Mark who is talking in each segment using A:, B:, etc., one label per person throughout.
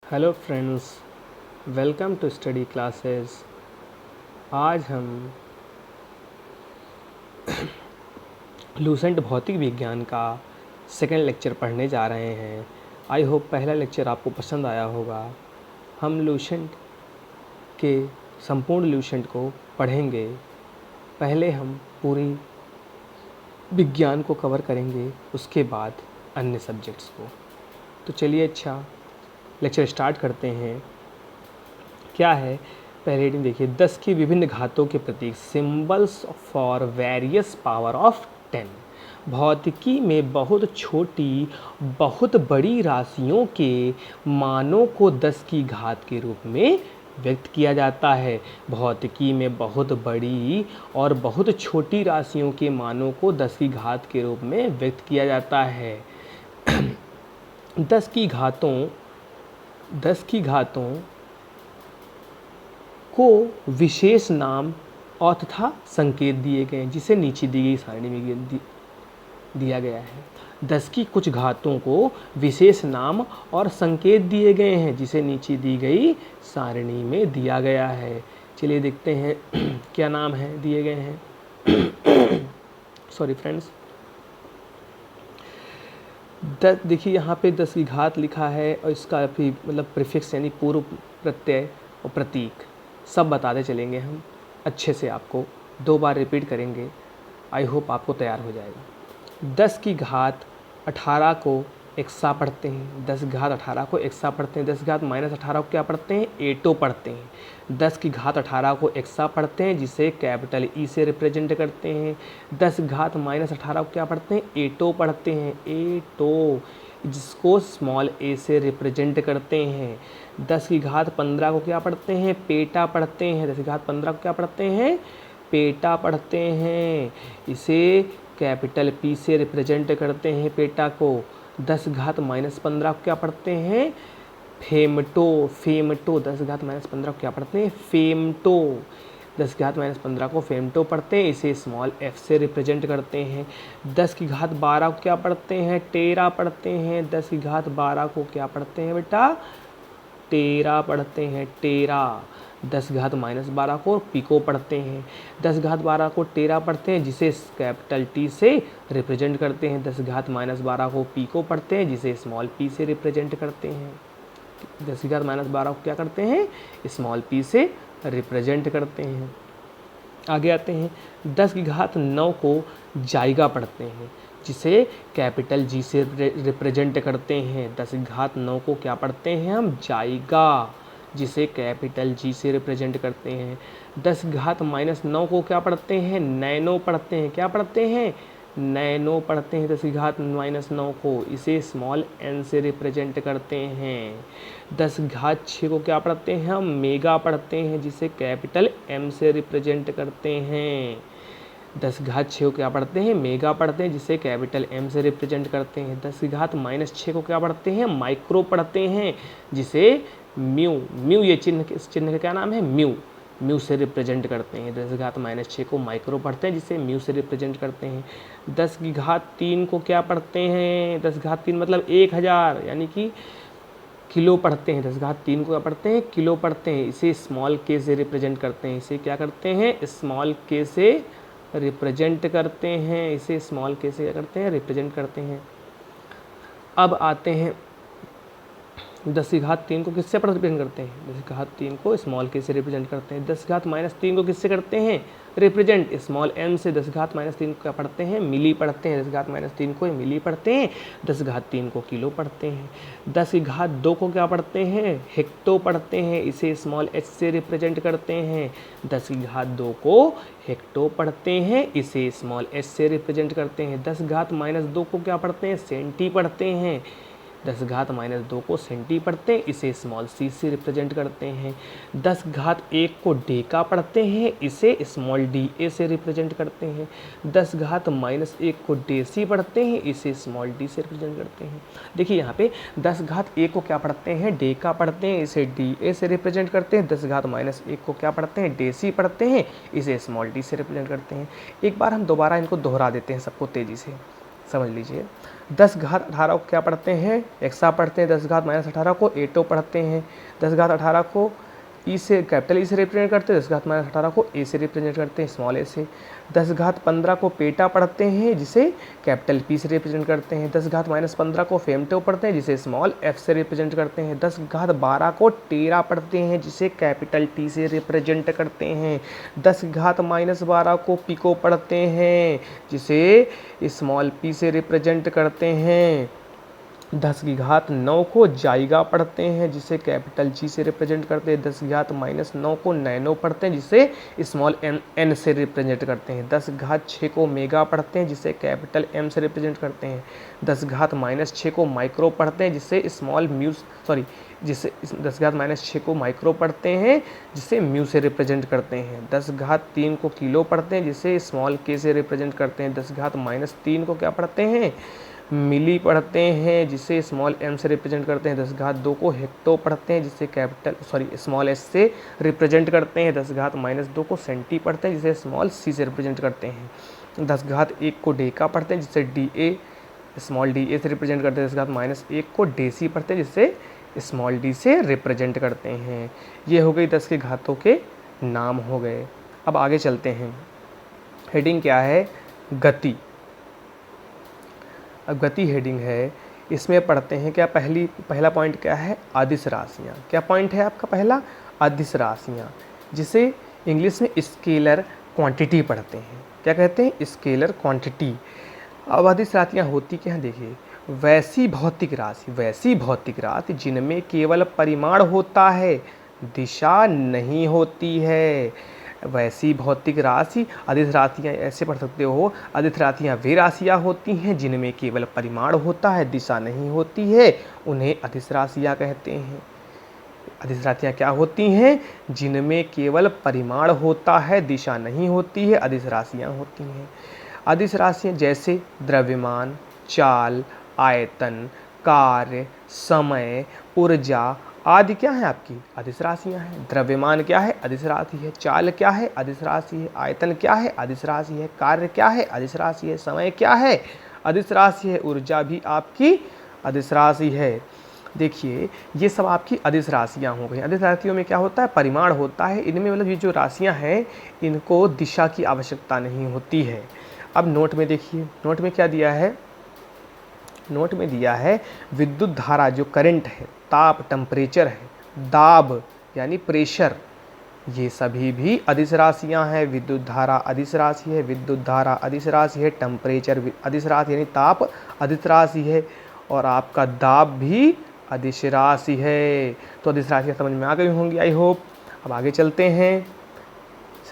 A: Hello friends, welcome to study classes. आज हम Lucent भौतिक विज्ञान का सेकेंड लेक्चर पढ़ने जा रहे हैं। आई होप पहला लेक्चर आपको पसंद आया होगा। हम लूसेंट के संपूर्ण लूसेंट को पढ़ेंगे। पहले हम पूरी विज्ञान को कवर करेंगे, उसके बाद अन्य सब्जेक्ट्स को। तो चलिए अच्छा लेक्चर स्टार्ट करते हैं। क्या है, पहले रीडिंग देखिए। 10 की विभिन्न घातों के प्रतीक, symbols for various power of 10। भौतिकी में बहुत छोटी बहुत बड़ी राशियों के मानों को 10 की घात के रूप में व्यक्त किया जाता है। भौतिकी में बहुत बड़ी और बहुत छोटी राशियों के मानों को 10 की घात के रूप में व्यक्त किया जाता है। 10 की घातों को विशेष नाम और तथा संकेत दिए गए हैं, जिसे नीचे दी गई सारणी में दिया गया है। 10 की कुछ घातों को विशेष नाम और संकेत दिए गए हैं, जिसे नीचे दी गई सारणी में दिया गया है। चलिए देखते हैं क्या नाम है दिए गए हैं। सॉरी फ्रेंड्स, देखिए यहाँ पे 10 की घात लिखा है और इसका भी मतलब प्रीफिक्स यानी पूर्व प्रत्यय और प्रतीक सब बताते चलेंगे हम अच्छे से। आपको 2 बार रिपीट करेंगे, आई होप आपको तैयार हो जाएगा। 10 की घात 18 को एक्सा पढ़ते हैं। 10 की घात 18 को एक्सा पढ़ते हैं। 10 की घात माइनस 18 को क्या पढ़ते हैं? एटो पढ़ते हैं। 10 की घात 18 को एक्सा पढ़ते हैं, जिसे कैपिटल ई से रिप्रेजेंट करते हैं। 10 की घात माइनस 18 को क्या पढ़ते हैं? एटो पढ़ते हैं। एटो, जिसको स्मॉल ए से रिप्रेजेंट करते हैं। 10 की घात 15 को क्या पढ़ते हैं? पेटा पढ़ते हैं। 10 की घात 15 को क्या पढ़ते हैं? पेटा पढ़ते हैं। इसे कैपिटल पी से रिप्रेजेंट करते हैं पेटा को। 10 घात माइनस 15 को क्या पढ़ते हैं? फेमटो। फेमटो 10 घात माइनस 15 को क्या पढ़ते हैं? फेमटो। 10 की घात माइनस 15 को फेमटो पढ़ते हैं, इसे स्मॉल एफ से रिप्रेजेंट करते हैं। 10 की घात 12 को क्या पढ़ते हैं? टेरा पढ़ते हैं। 10 की घात 12 को क्या पढ़ते हैं बेटा? टेरा पढ़ते हैं, टेरा। 10 घात माइनस 12 को पिको पढ़ते हैं। 10 घात 12 को टेरा पढ़ते हैं, जिसे कैपिटल टी से रिप्रेजेंट करते हैं। 10 घात माइनस 12 को पिको पढ़ते हैं, जिसे स्मॉल पी से रिप्रेजेंट करते हैं। 10 घात माइनस 12 को क्या करते हैं? स्मॉल पी से रिप्रेजेंट करते हैं। आगे आते हैं। 10 की घात 9 को जाइगा पढ़ते हैं, जिसे कैपिटल जी से रिप्रेजेंट करते हैं। 10 की घात 9 को क्या पढ़ते हैं हम? जाइगा, जिसे कैपिटल जी से रिप्रेजेंट करते हैं। 10 की घात माइनस 9 को क्या पढ़ते हैं? नैनो पढ़ते हैं। क्या पढ़ते हैं? नैनो पढ़ते हैं। 10 की घात माइनस 9 को, इसे स्मॉल एन से रिप्रेजेंट करते हैं। 10 की घात 6 को क्या पढ़ते हैं हम? मेगा पढ़ते हैं, जिसे कैपिटल एम से रिप्रेजेंट करते हैं। 10 की घात 6 को क्या पढ़ते हैं? मेगा पढ़ते हैं, जिसे कैपिटल एम से रिप्रेजेंट करते हैं। 10 की घात माइनस 6 को क्या पढ़ते हैं? माइक्रो पढ़ते हैं, जिसे म्यू, म्यू ये चिन्ह, इस चिन्ह का क्या नाम है? म्यू, म्यू से रिप्रेजेंट करते हैं। 10 की घात माइनस 6 को माइक्रो पढ़ते हैं, जिसे म्यू से रिप्रेजेंट करते हैं। 10 की घात 3 को क्या पढ़ते हैं? 10 की घात 3 मतलब 1000 यानी कि किलो पढ़ते हैं। 10 की घात 3 को क्या पढ़ते हैं? किलो पढ़ते हैं, इसे स्मॉल के से रिप्रेजेंट करते हैं। इसे क्या करते हैं? स्मॉल के से रिप्रेजेंट करते हैं। इसे स्मॉल के से क्या करते हैं? रिप्रेजेंट करते हैं। अब आते हैं 10 की घात 3 को किससे रिप्रेजेंट करते हैं? 10 की घात 3 को स्मॉल के से रिप्रेजेंट करते हैं। 10 की घात माइनस 3 को किससे करते हैं? रिप्रेजेंट स्मॉल एम से। 10 की घात माइनस 3 को क्या पढ़ते हैं? मिली पढ़ते हैं। 10 की घात माइनस 3 को मिली पढ़ते हैं। 10 की घात 3 को किलो पढ़ते हैं। 10 की घात 2 को क्या पढ़ते हैं? हेक्टो पढ़ते हैं, इसे स्मॉल एच से रिप्रेजेंट करते हैं। 10 की घात 2 को हेक्टो पढ़ते हैं, इसे स्मॉल एच से रिप्रेजेंट करते हैं। 10 की घात माइनस 2 को क्या पढ़ते हैं? सेंटी पढ़ते हैं। 10 घात माइनस 2 को सेंटी पढ़ते हैं, इसे स्मॉल सी से रिप्रेजेंट करते हैं। 10 घात 1 को डेका पढ़ते हैं, इसे स्मॉल डी ए से रिप्रेजेंट करते हैं। 10 घात माइनस 1 को डेसी पढ़ते हैं, इसे स्मॉल डी से रिप्रेजेंट करते हैं। देखिए यहाँ पे 10 घात 1 को क्या पढ़ते हैं? डेका पढ़ते हैं, इसे डी ए से रिप्रेजेंट करते हैं। 10 घात माइनस 1 को क्या पढ़ते हैं? डेसी पढ़ते हैं, इसे स्मॉल डी से रिप्रेजेंट करते हैं। एक बार हम दोबारा इनको दोहरा देते हैं सबको तेज़ी से। समझ लीजिए। 10 घात 18 को क्या पढ़ते हैं, एक्सा पढ़ते हैं। 10 घात -18 को एटो पढ़ते हैं। 10 घात 18 को ई से, कैपिटल ई से रिप्रेजेंट करते हैं। 10 घात -18 को ए से रिप्रेजेंट करते हैं, स्मॉल ए से। 10 घात 15 को पेटा पढ़ते हैं, जिसे कैपिटल पी से रिप्रेजेंट करते हैं। 10 घात -15 को फेमटो पढ़ते हैं, जिसे स्मॉल एफ से रिप्रेजेंट करते हैं। 10 घात 12 को टेरा पढ़ते हैं, जिसे कैपिटल टी से रिप्रेजेंट करते हैं। 10 घात -12 को पिको पढ़ते हैं, जिसे स्मॉल पी से रिप्रेजेंट करते हैं। 10 की घात 9 को जाइगा पढ़ते हैं, जिसे कैपिटल जी से रिप्रेजेंट करते हैं। 10 की घात -9 को नैनो पढ़ते हैं, जिसे स्मॉल एन से रिप्रेजेंट करते हैं। 10 घात 6 को मेगा पढ़ते हैं, जिसे कैपिटल एम से रिप्रेजेंट करते हैं। 10 घात -6 को माइक्रो पढ़ते हैं, जिसे जिसे 10 घात -6 को माइक्रो पढ़ते हैं, जिसे म्यू से रिप्रेजेंट करते हैं। 10 घात 3 को किलो पढ़ते हैं, जिसे स्मॉल के से रिप्रेजेंट करते हैं। 10 घात -3 को क्या पढ़ते हैं, मिली पढ़ते हैं, जिसे स्मॉल एम से रिप्रेजेंट करते हैं। 10 घात 2 को हेक्टो पढ़ते हैं, जिसे स्मॉल एस से रिप्रेजेंट करते हैं। 10 घात -2 को सेंटी पढ़ते हैं, जिसे स्मॉल सी से रिप्रेजेंट करते हैं। 10 घात 1 को डेका पढ़ते हैं, जिसे D A small D A से रिप्रेजेंट करते हैं। 10 घात -1 को डेसी पढ़ते हैं, जिसे स्मॉल डी से रिप्रेजेंट करते हैं। ये हो गई 10 के घातों के नाम हो गए। अब आगे चलते हैं। हेडिंग क्या है, गति। अब गति हेडिंग है, इसमें पढ़ते हैं क्या, पहला पॉइंट क्या है, अदिश राशियाँ। क्या पॉइंट है आपका पहला, अदिश राशियाँ, जिसे इंग्लिश में स्केलर क्वांटिटी पढ़ते हैं। क्या कहते हैं, स्केलर क्वांटिटी। अब अदिश राशियाँ होती क्या हैं, देखिए, वैसी भौतिक राशि जिनमें केवल परिमाण होता है, दिशा नहीं होती है। वैसी भौतिक राशि, अदिश राशियाँ ऐसे पढ़ सकते हो, अदिश राशियाँ वे राशियाँ होती हैं जिनमें केवल परिमाण होता है, दिशा नहीं होती है, उन्हें अदिश राशियाँ कहते हैं। अदिश राशियाँ क्या होती हैं, जिनमें केवल परिमाण होता है, दिशा नहीं होती है, अदिश राशियाँ होती हैं। अदिश राशियाँ जैसे द्रव्यमान, चाल, आयतन, कार्य, समय, ऊर्जा आदि क्या है आपकी, अदिश राशियाँ हैं। द्रव्यमान क्या है, अदिश राशि है। चाल क्या है, अदिश राशि है। आयतन क्या है, अदिश राशि है। कार्य क्या है, अदिश राशि है। समय क्या है, अदिश राशि है। ऊर्जा भी आपकी अदिश राशि है। देखिए, ये सब आपकी अदिश राशियाँ हो गई। अदिश राशियों में क्या होता है, परिमाण होता है। इनमें मतलब ये जो राशियाँ हैं, इनको दिशा की आवश्यकता नहीं होती है। अब नोट में देखिए, नोट में क्या दिया है, नोट में दिया है विद्युत धारा, जो करंट है, ताप टेम्परेचर है, दाब यानी प्रेशर, ये सभी भी अदिश राशियाँ हैं। विद्युत धारा अदिश राशि है, विद्युत धारा अदिश राशि है, टेम्परेचर अदिश राशि यानी ताप अदिश राशि है, और आपका दाब भी अदिश राशि है। तो अदिश राशियाँ समझ में आ गई होंगी, आई होप। अब आगे चलते हैं।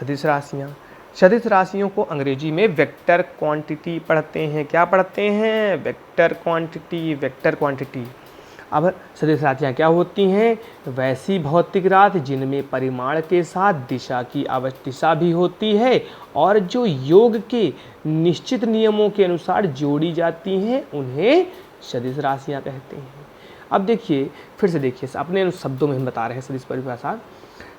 A: सदिश राशियाँ, सदिश राशियों को अंग्रेजी में वेक्टर क्वांटिटी पढ़ते हैं। क्या पढ़ते हैं, वेक्टर क्वांटिटी। अब सदिश राशियाँ क्या होती हैं, वैसी भौतिक राशि जिनमें परिमाण के साथ दिशा भी होती है, और जो योग के निश्चित नियमों के अनुसार जोड़ी जाती हैं, उन्हें सदिश राशियाँ कहते हैं। अब देखिए, फिर से देखिए, अपने शब्दों में हम बता रहे हैं सदिश परिभाषा।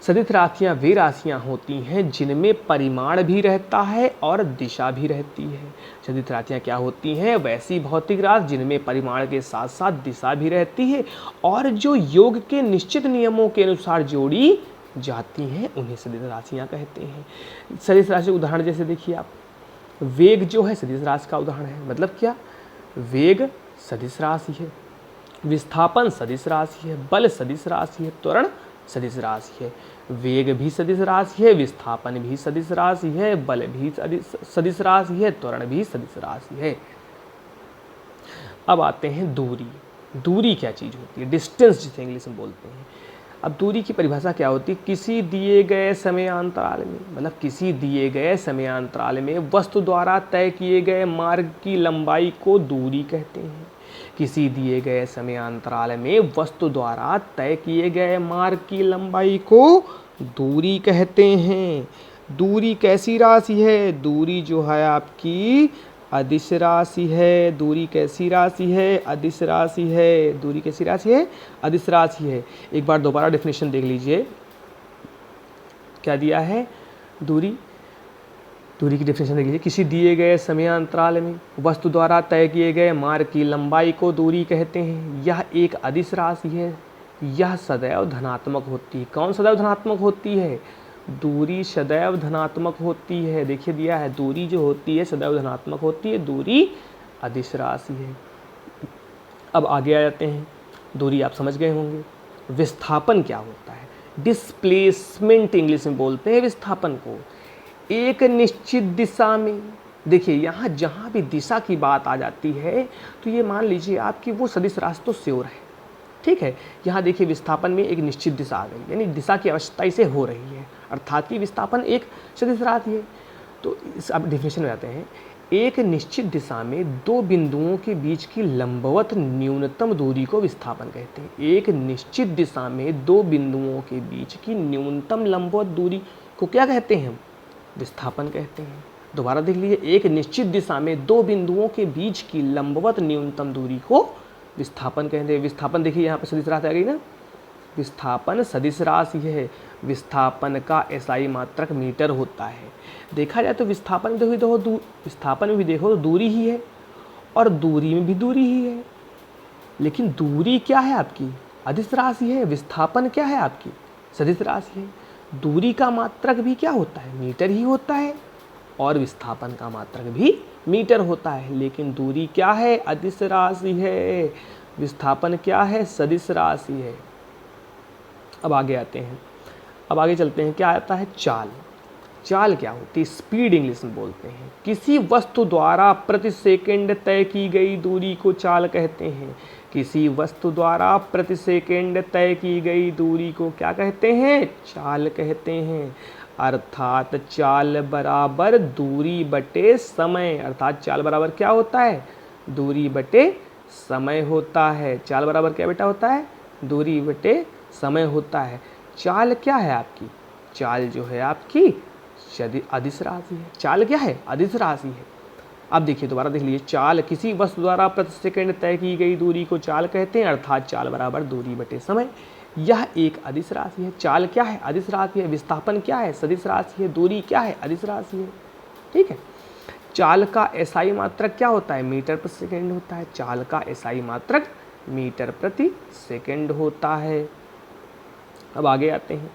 A: सदिश राशियाँ वे राशियाँ होती हैं जिनमें परिमाण भी रहता है और दिशा भी रहती है। सदिश राशियाँ क्या होती हैं, वैसी भौतिक राशि जिनमें परिमाण के साथ साथ दिशा भी रहती है, और जो योग के निश्चित नियमों के अनुसार जोड़ी जाती हैं, उन्हें सदिश राशियाँ कहते हैं। सदिश राशि उदाहरण जैसे देखिए आप, वेग जो है सदिश राशि का उदाहरण है। मतलब क्या, वेग सदिश राशि है, विस्थापन सदिश राशि है, बल सदिश राशि है, त्वरण सदिश राशि है। वेग भी सदिश राशि है, विस्थापन भी सदिश राशि है, बल भी सदिश राशि है, त्वरण भी सदिश राशि है। अब आते हैं दूरी। दूरी क्या चीज़ होती है, डिस्टेंस जिसे इंग्लिश में बोलते हैं। अब दूरी की परिभाषा क्या होती है, किसी दिए गए समयांतराल में, मतलब किसी दिए गए समयांतराल में वस्तु द्वारा तय किए गए मार्ग की लंबाई को दूरी कहते हैं। किसी दिए गए समयांतराल में वस्तु द्वारा तय किए गए मार्ग की लंबाई को दूरी कहते हैं। दूरी कैसी राशि है, दूरी जो है आपकी अदिश राशि है। दूरी कैसी राशि है, अदिश राशि है। दूरी कैसी राशि है, अदिश राशि है। एक बार दोबारा डेफिनेशन देख लीजिए, क्या दिया है, दूरी दूरी की डेफिनेशन देख लीजिए, किसी दिए गए समय अंतराल में वस्तु द्वारा तय किए गए मार्ग की लंबाई को दूरी कहते हैं। यह एक अदिश राशि है, यह सदैव धनात्मक होती है। कौन सदैव धनात्मक होती है? दूरी सदैव धनात्मक होती है। देखिए दिया है, दूरी जो होती है सदैव धनात्मक होती है, दूरी अदिश राशि है। अब आगे आ जाते हैं, दूरी आप समझ गए होंगे। विस्थापन क्या होता है? डिस्प्लेसमेंट इंग्लिश में बोलते हैं विस्थापन को। एक निश्चित दिशा में, देखिए यहाँ जहाँ भी दिशा की बात आ जाती है तो ये मान लीजिए आपकी वो सदिश राशि तो श्योर है, ठीक है। यहाँ देखिए विस्थापन में एक निश्चित दिशा आ गई, यानी दिशा की आवश्यकता इसे हो रही है, अर्थात कि विस्थापन एक सदिश राशि है। तो इस अब डिफिनेशन में आते हैं, एक निश्चित दिशा में दो बिंदुओं के बीच की लंबवत न्यूनतम दूरी को विस्थापन कहते हैं। एक निश्चित दिशा में दो बिंदुओं के बीच की न्यूनतम लंबवत दूरी को क्या कहते हैं? विस्थापन कहते हैं। दोबारा देख लीजिए, एक निश्चित दिशा में दो बिंदुओं के बीच की लंबवत न्यूनतम दूरी को विस्थापन कहते हैं। विस्थापन देखिए यहाँ पर सदिश राशि आ गई ना, विस्थापन सदिश राशि है। विस्थापन का एसआई मात्रक मीटर होता है। देखा जाए तो विस्थापन में विस्थापन में भी देखो तो दूरी ही है और दूरी में भी दूरी ही है, लेकिन दूरी क्या है आपकी? अदिश राशि है। विस्थापन क्या है आपकी? सदिश राशि है। दूरी का मात्रक भी क्या होता है? मीटर ही होता है, और विस्थापन का मात्रक भी मीटर होता है, लेकिन दूरी क्या है? अदिश राशि है। विस्थापन क्या है? सदिश राशि है। अब आगे आते हैं, अब आगे चलते हैं, क्या आता है? चाल। चाल क्या होती है? स्पीड इंग्लिश में बोलते हैं। किसी वस्तु द्वारा प्रति सेकंड तय की गई दूरी को चाल कहते हैं। किसी वस्तु द्वारा प्रति सेकंड तय की गई दूरी को क्या कहते हैं? चाल कहते हैं। अर्थात चाल बराबर दूरी बटे समय। अर्थात चाल बराबर क्या होता है? दूरी बटे समय होता है। चाल बराबर क्या बेटा होता है? दूरी बटे समय होता है। चाल क्या है आपकी? चाल जो है आपकी अदिश राशि है। चाल क्या है? अदिश राशि है। अब देखिए दोबारा देख लीजिए, चाल किसी वस्तु द्वारा प्रति सेकंड तय की गई दूरी को चाल कहते हैं, अर्थात चाल बराबर दूरी बटे समय। यह एक अदिश राशि है। चाल क्या है? अदिश राशि है। विस्थापन क्या है? सदिश राशि है। दूरी क्या है? अदिश राशि है। ठीक है। चाल का एसआई मात्रक क्या होता है? मीटर प्रति सेकंड होता है। चाल का एसआई मात्रक मीटर प्रति सेकंड होता है। अब आगे आते हैं,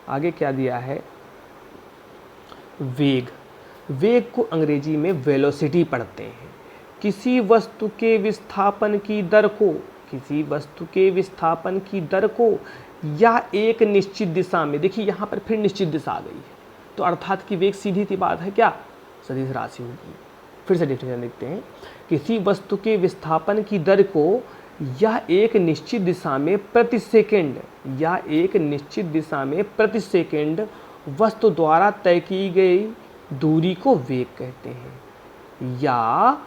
A: आगे क्या दिया है? वेग। वेग को अंग्रेजी में वेलोसिटी पढ़ते हैं। किसी वस्तु के विस्थापन की दर को, किसी वस्तु के विस्थापन की दर को या एक निश्चित दिशा में, देखिए यहाँ पर फिर निश्चित दिशा आ गई है, तो अर्थात कि वेग सीधी सी बात है क्या? सदिश राशि होगी। फिर से डेफिनेशन लिखते हैं, किसी वस्तु के विस्थापन की दर को या एक निश्चित दिशा में प्रति सेकंड, या एक निश्चित दिशा में प्रति सेकंड वस्तु द्वारा तय की गई दूरी को वेग कहते हैं। या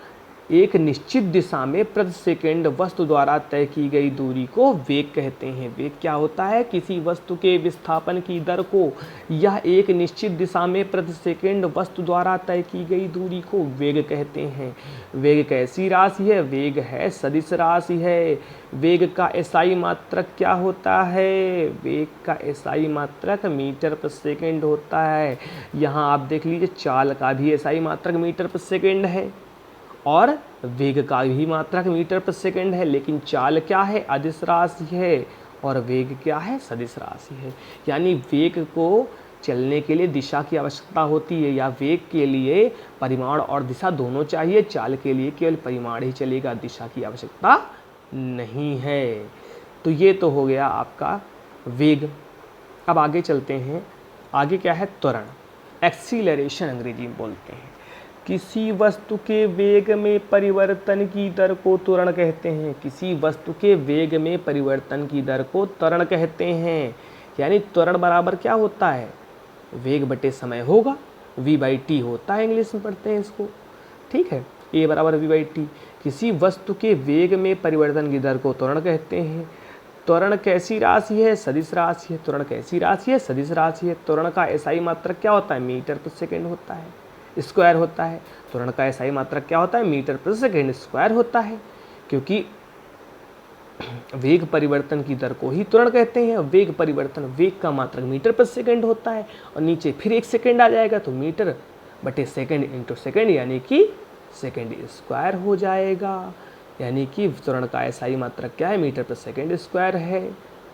A: एक निश्चित दिशा में प्रति सेकंड वस्तु द्वारा तय की गई दूरी को वेग कहते हैं। वेग क्या होता है? किसी वस्तु के विस्थापन की दर को या एक निश्चित दिशा में प्रति सेकंड वस्तु द्वारा तय की गई दूरी को वेग कहते हैं। वेग कैसी राशि है? वेग है सदिश राशि है। वेग का एसआई मात्रक क्या होता है? वेग का एसआई मात्रक मीटर प्रति सेकंड होता है। यहाँ आप देख लीजिए, चाल का भी एसआई मात्रक मीटर प्रति सेकंड है और वेग का भी मात्रक मीटर प्रति सेकंड है, लेकिन चाल क्या है? अदिश राशि है और वेग क्या है? सदिश राशि है। यानी वेग को चलने के लिए दिशा की आवश्यकता होती है, या वेग के लिए परिमाण और दिशा दोनों चाहिए। चाल के लिए केवल परिमाण ही चलेगा, दिशा की आवश्यकता नहीं है। तो ये तो हो गया आपका वेग। अब आगे चलते हैं, आगे क्या है? त्वरण। एक्सीलरेशन अंग्रेजी में बोलते हैं। किसी वस्तु के वेग में परिवर्तन की दर को त्वरण कहते हैं। किसी वस्तु के वेग में परिवर्तन की दर को त्वरण कहते हैं। यानी त्वरण बराबर क्या होता है? वेग बटे समय होगा, v/t होता है, इंग्लिश में पढ़ते हैं इसको। ठीक है, a बराबर v/t। किसी वस्तु के वेग में परिवर्तन की दर को त्वरण कहते हैं। त्वरण कैसी राशि है? सदिश राशि है। त्वरण कैसी राशि है? सदिश राशि है। त्वरण का एसआई मात्रक क्या होता है? मीटर प्रति सेकंड होता है, स्क्वायर होता है। त्वरण का एसआई मात्रक क्या होता है? मीटर प्रति सेकंड स्क्वायर होता है, क्योंकि वेग परिवर्तन की दर को ही त्वरण कहते हैं। वेग परिवर्तन, वेग का मात्रक मीटर प्रति सेकंड होता है, और नीचे फिर 1 सेकंड आ जाएगा तो मीटर बटे सेकेंड इंटू सेकेंड, यानी कि सेकेंड स्क्वायर हो जाएगा। यानी कि त्वरण का एसआई मात्रक क्या है, मीटर पर सेकेंड स्क्वायर है।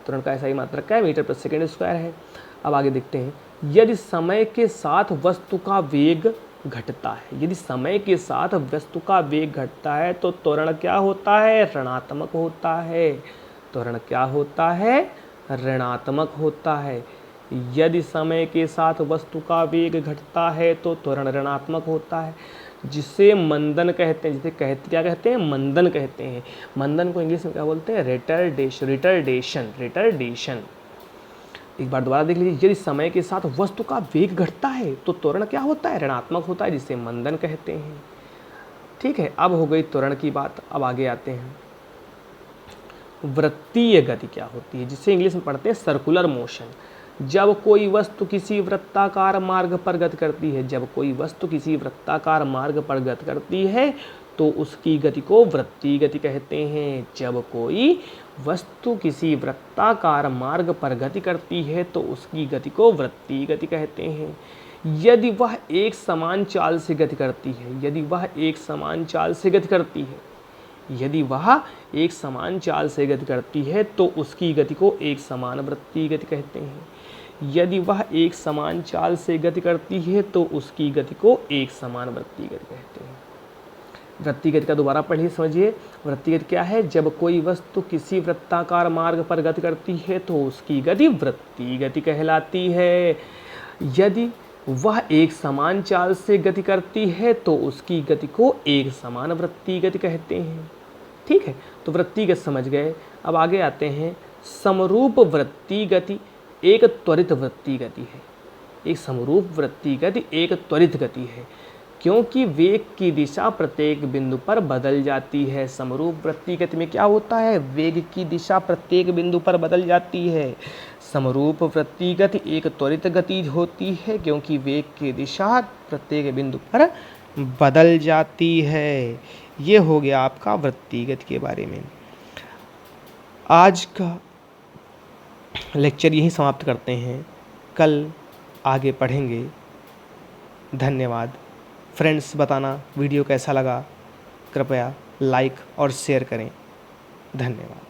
A: त्वरण का एसआई मात्रक क्या है, मीटर पर सेकेंड स्क्वायर है। अब आगे देखते हैं, यदि समय के साथ वस्तु का वेग घटता है, यदि समय के साथ वस्तु का वेग घटता है तो त्वरण क्या होता है, ऋणात्मक होता है। त्वरण क्या होता है, ऋणात्मक होता है। यदि समय के साथ वस्तु का वेग घटता है तो त्वरण ऋणात्मक होता है, जिसे मंदन कहते हैं। जिसे क्या कहते हैं, मंदन कहते हैं। मंदन को इंग्लिश में क्या बोलते हैं, रिटर्डेशन। एक बार दोबारा देख लीजिए, यदि समय के साथ वस्तु का वेग घटता है तो त्वरण क्या होता है, ऋणात्मक होता है, जिसे मंदन कहते हैं। ठीक है, अब हो गई त्वरण की बात। अब आगे आते हैं, वृत्तीय गति क्या होती है, जिसे इंग्लिश में पढ़ते हैं सर्कुलर मोशन। जब कोई वस्तु किसी वृत्ताकार मार्ग पर गति करती है, जब कोई वस्तु किसी वृत्ताकार मार्ग पर गति करती है तो उसकी गति को वृत्तीय गति कहते हैं। जब कोई वस्तु किसी वृत्ताकार मार्ग पर गति करती है तो उसकी गति को वृत्तीय गति कहते हैं। यदि वह एक समान चाल से गति करती है, यदि वह एक समान चाल से गति करती है, यदि वह एक समान चाल से गति करती है तो उसकी गति को एक समान वृत्तीय गति कहते हैं। यदि वह एक समान चाल से गति करती है तो उसकी गति को एक समान वृत्तीय गति कहते हैं। वृत्तीय गति का दोबारा पढ़िए, समझिए। वृत्तीय गति क्या है, जब कोई वस्तु किसी वृत्ताकार मार्ग पर गति करती है तो उसकी गति वृत्तीय गति कहलाती है। यदि वह एक समान चाल से गति करती है तो उसकी गति को एक समान वृत्तीय गति कहते हैं। ठीक है, तो वृत्तीय गति समझ गए। अब आगे आते हैं, समरूप वृत्तीय गति एक त्वरित वृत्तीय गति है। एक समरूप वृत्तीय गति एक त्वरित गति है, क्योंकि वेग की दिशा प्रत्येक बिंदु पर बदल जाती है। समरूप वृत्तीय गति में क्या होता है, वेग की दिशा प्रत्येक बिंदु पर बदल जाती है। समरूप वृत्तीय गति एक त्वरित गति होती है, क्योंकि वेग की दिशा प्रत्येक बिंदु पर बदल जाती है। ये हो गया आपका वृत्तीय गति के बारे में। आज का लेक्चर यहीं समाप्त करते हैं, कल आगे पढ़ेंगे। धन्यवाद। फ्रेंड्स, बताना वीडियो कैसा लगा, कृपया लाइक और शेयर करें। धन्यवाद।